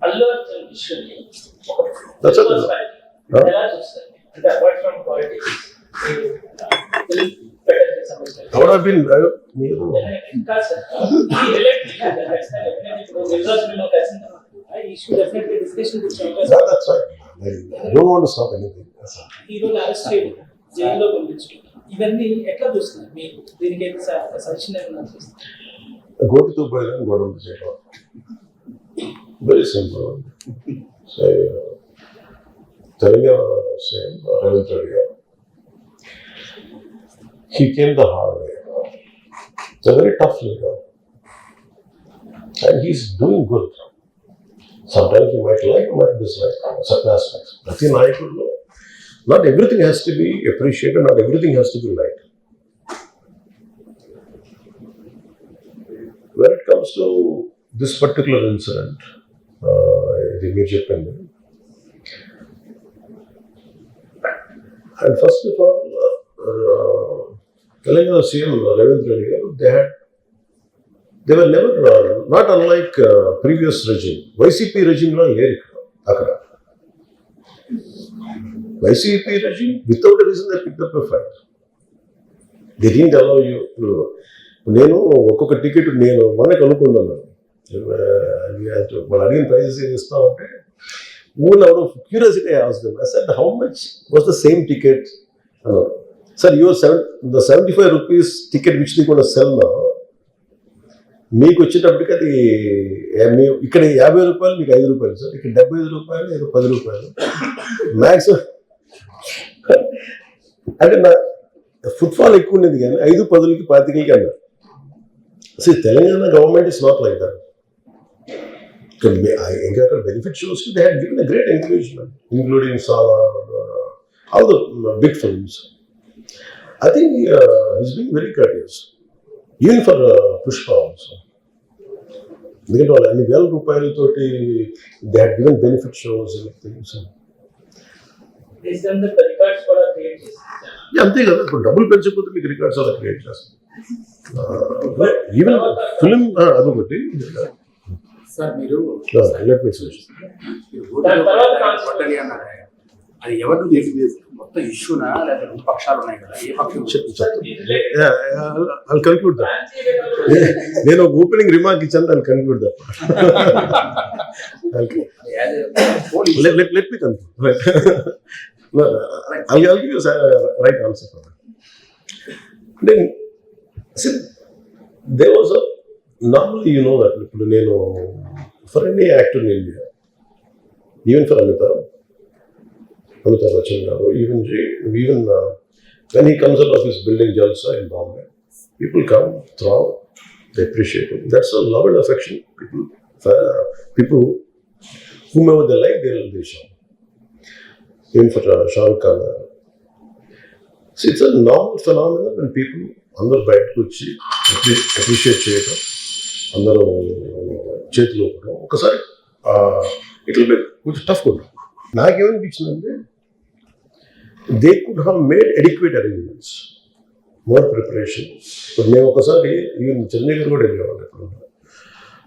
అల్లు అర్జున్ ఇష్యూని That's it. Huh? ఎలా చూస్తారు అంటే apart from politics I would have been. మీరు కాదు సార్ ఈ రిలేట్ ఇప్పుడు రిజల్ట్స్లో కలిసిన issue definitely discussion Yeah, that's right. I don't want to stop anything. హీరోని అరెస్ట్ చేయడం జైల్లో పంపించడం ఇవన్నీ ఎట్లా చూస్తున్నారు మీరు దీనికి సజెషన్ ఏమైనా చూస్తారు గోటితో పోయిన గొడవలు చేయడం very simple. So Telangana CM Revanth Reddy గారు he came the hard way. It's a very tough leader and he's doing good. Sometimes you might like, you might dislike certain aspects. Nothing I could know. Not everything has to be appreciated, not everything has to be liked. When it comes to this particular incident, the immediate pending, and first of all, Telangana CM Ravindra Reddy garu, they were never, not unlike previous regime. YCP regime la leru akkada. YCP regime, without a reason, they picked up a fight. They didn't allow you to. నేను ఒక్కొక్క ticket నేను మనకు అనుకున్నాను వాళ్ళు అడిగిన prices ఏమి ఇస్తామంటే ఊళ్ళో out of curiosity I asked them. I said how much was the same ticket sir your the 75 rupees ticket which the కూడా సెల్ నా మీకు వచ్చేటప్పటికి అది ఇక్కడ 50 రూపాయలు మీకు 5 రూపాయలు సార్, ఇక్కడ 75 రూపాయలు ఏదో 10 రూపాయలు మ్యాక్సిమం. అంటే నా ఫుట్ఫాల్ ఎక్కువ ఉండేది కానీ 5, 10కి 25కి అన్నారు. See, Telangana government is not like that. Because benefit shows they had given a great encouragement, including Sala, all the big films. I think he's been very courteous, even for Pushpa also. They had given benefit shows and things. Based on the records for a create. Yeah, అంతే కదా. ఇప్పుడు డబ్బులు పెంచకపోతే మీకు records అలా create చేస్తారు. Even film అదొకటి sir మీరు అది ఎవరు మొత్తం ఇష్యూనా లేదా రెండు పక్షాలు ఉన్నాయి కదా, ఏ పక్షం I'll conclude that. నేను ఒక ఓపెనింగ్ రిమార్క్ ఇచ్చాను, I'll conclude that. Let me conclude. I'll give you a right answer for that. Then, see, there was a normally, you know that for any actor in India, even for Amitabh Bachchan garu, even when he comes out of his building Jalsa in Bombay, people come, throw, they appreciate him. That's a love and affection. People whomever they like, they show. Even for Shah Rukh Khan. See, it's a normal phenomenon when people అందరూ బయటకు వచ్చి appreciate చేయడం, అందరూ చేతిలో ఒకసారి ఇట్లా కొంచెం tough ఉంటుంది. నాకేమనిపించిందంటే they could have made adequate arrangements, more preparation. ఇప్పుడు మేము ఒకసారి ఈవెన్ చెన్నై కూడా వెళ్ళేవాళ్ళు. ఎప్పుడు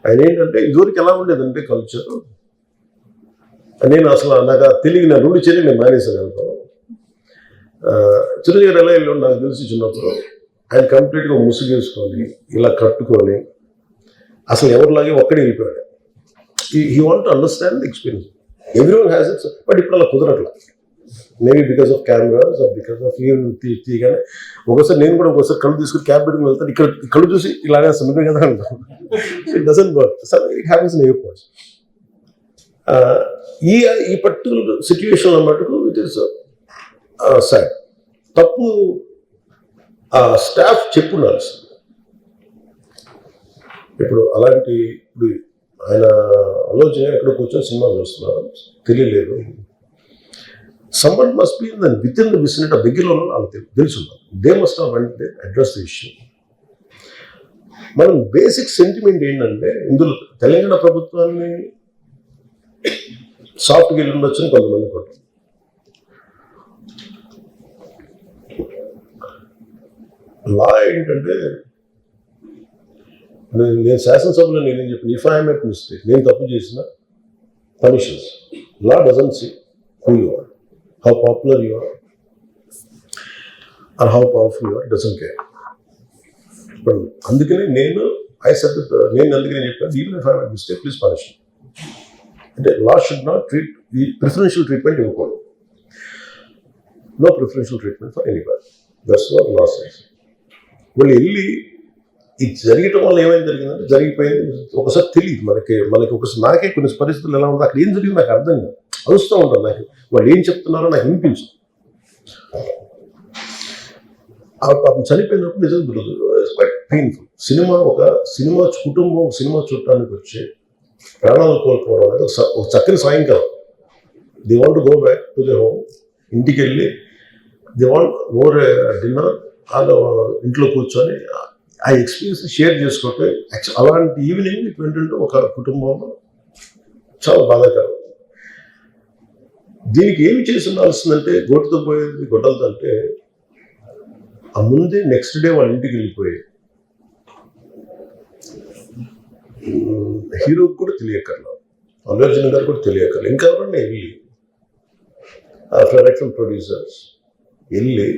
ఆయన ఏంటంటే ఇదివరకు ఎలా ఉండేదంటే కల్చర్, నేను అసలు నాకు తెలియదు, నా రూఢి చేయలేదు, నేను మానేసాను వెళ్తాను. చిరంజీవి గారు ఎలా వెళ్ళాడు నాకు తెలిసి చిన్నప్పుడు, ఆయన కంప్లీట్గా ముసుగేసుకొని ఇలా కట్టుకొని అసలు ఎవరిలాగే ఒక్కడే వెళ్ళిపోయాడు. He want to understand the experience. Everyone has its, but ఇప్పుడు అలా కుదరట్లా. Maybe because of cameras or because of తీయగానే ఒకసారి నేను కూడా ఒకసారి కళ్ళు తీసుకుని క్యాబ్ పెట్టుకుని వెళ్తాను, ఇక్కడ కళ్ళు చూసి ఇలానే సున్నిపే కదా అంటాను. It doesn't work. It happens in airports. ఈ పర్టికులర్ సిచ్యువేషన్లో మటుకు ఇట్ ఈస్ సాడ్. తప్పు స్టాఫ్ చెప్పుండాల్సింది. ఇప్పుడు అలాంటి ఇప్పుడు ఆయన ఆలోచన ఎక్కడ కూర్చొని సినిమా చూస్తున్నారు, తెలియలేదు. Someone must be with in the vicinity, దగ్గరలో వాళ్ళకి తెలుసున్నారు. They must have address the issue. మనం బేసిక్ సెంటిమెంట్ ఏంటంటే ఇందులో తెలంగాణ ప్రభుత్వాన్ని సాఫ్ట్గా వెళ్ళి ఉండొచ్చని కొంతమంది కొట్టారు. లా ఏంటంటే నేను శాసనసభలో నేనేం చెప్పిన, ఇఫ్ ఐ మేక్ మిస్టేక్, నేను తప్పు చేసిన punishes. Law doesn't see who you are, how popular you are, or how powerful you are, it doesn't care. But అందుకనే నేను అందుకనే చెప్పాను, even if I have a mistake, please punish me. అంటే law should not treat the preferential treatment ఇవ్వకూడదు. No preferential treatment for anybody. That's what law says. వాళ్ళు వెళ్ళి ఇది జరగటం వల్ల ఏమైనా జరిగిందంటే జరిగిపోయింది ఒకసారి తెలియదు మనకి ఒకసారి నాకే కొన్ని పరిస్థితులు ఎలా ఉందో అక్కడ ఏం జరిగింది నాకు అర్థం కాదు, అరుస్తూ ఉంటాను, నాకు వాళ్ళు ఏం చెప్తున్నారో నాకు వినిపించదు. పాపం చనిపోయినప్పుడు నిజంగా క్వైట్ పెయిన్ఫుల్. సినిమా కుటుంబం సినిమా చూడటానికి వచ్చి ప్రాణాలు కోల్పోవడం అనేది ఒక చక్కని సాయంకాలం. They want go back to the home, ఇంటికి వెళ్ళి దే వాంట్ ఓవర్ డిన్నర్ ఇంట్లో కూర్చొని ఆ ఎక్స్పీరియన్స్ షేర్ చేసుకుంటే అలాంటి ఈవినింగ్ ఇట్ ఏంటంటే ఒక కుటుంబంలో చాలా బాధాకరం. దీనికి ఏమి చేసి ఉండాల్సిందంటే గోటుతో పోయేది గొడ్డలతో అంటే ఆ ముందే నెక్స్ట్ డే వాళ్ళ ఇంటికి వెళ్ళిపోయి హీరోకి కూడా తెలియకర్లా, అల్లు అర్జున్ గారు కూడా తెలియకర్లా, ఇంకా ఎవరన్నా వెళ్ళి డైరెక్టర్ ప్రొడ్యూసర్స్ వెళ్ళి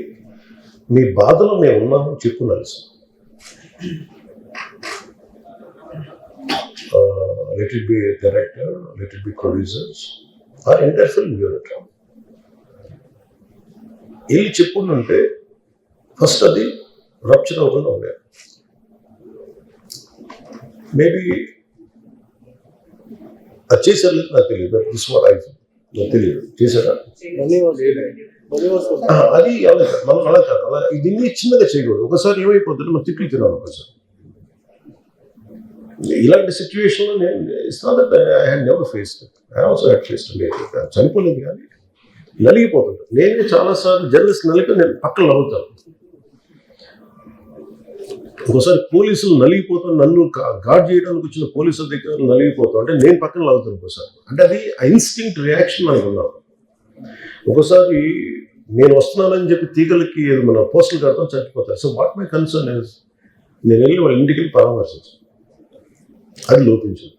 మీ బాధలో మేము ఉన్నామని చెప్పుకోవాల్సి. Let it be a director, let it be producers, or entire film unit. వెళ్ళి చెప్పుకుంటుంటే ఫస్ట్ అది రప్చర్ అవ్వకుండా ఉండేది. మేబీ అది చేశారు లేదు నాకు తెలియదు, but this what I feel. నాకు తెలియదు చేశారా అది మనం అలా కాదు, అలా దీన్ని చిన్నగా చేయకూడదు. ఒకసారి ఏమైపోతుంటే మనం తిట్లు తినాలి. ఒకసారి ఇలాంటి సిచ్యువేషన్లో నేను it's not that I had never faced, I also had faced. చనిపోలేదు కానీ నలిగిపోతుంటాను. నేనే చాలాసార్లు జర్నలిస్ట్ నలిపి నేను పక్కన నవ్వుతాను. ఒకసారి పోలీసులు నలిగిపోతాను, నన్ను గార్డ్ చేయడానికి వచ్చిన పోలీసుల దగ్గర నలిగిపోతాం అంటే నేను పక్కన లాగుతాను ఒకసారి. అంటే అది ఇన్స్టింక్ట్ రియాక్షన్ అనుకున్నాను. ఒకసారి నేను వస్తున్నానని చెప్పి తీగలకి మన పోస్టులు కడతాం చచ్చిపోతారు. So what my concern is నేను వెళ్ళి వాళ్ళ ఇంటికి వెళ్ళి పరామర్శించాను. అది లోపించింది.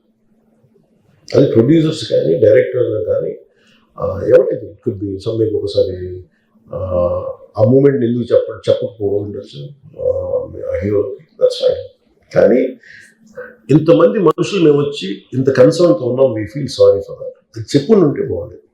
అది ప్రొడ్యూసర్స్ కానీ డైరెక్టర్ కానీ ఎవరైతే కుడ్ బి సమ్మెకి ఒకసారి ఆ మూమెంట్ ఎందుకు చెప్పకపోవడం ఉండొచ్చు హీరోకి, దట్స్ ఫైన్. కానీ ఇంతమంది మనుషులు మేము వచ్చి ఇంత కన్సర్న్తో ఉన్నాం, we feel sorry for that. అది చెప్పుకుంటే బాగుండేది.